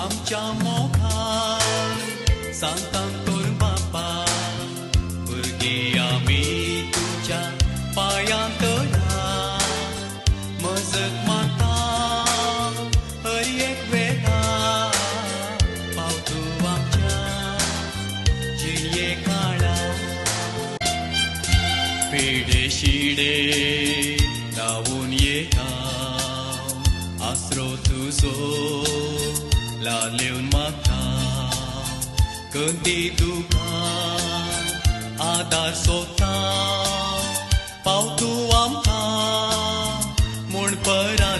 आमच्या मोखान सांगतां करून बापा भुरगीं आमी तुमच्या पांयांत या मजत माता हर एक वेळा पाव तूं आमच्या जिणये काळा पेडे शिडे धांवून येता आसरो तुजो लालेवन मागता कधी तुका आदार सोदता पाव तूं आमकां म्हूण परा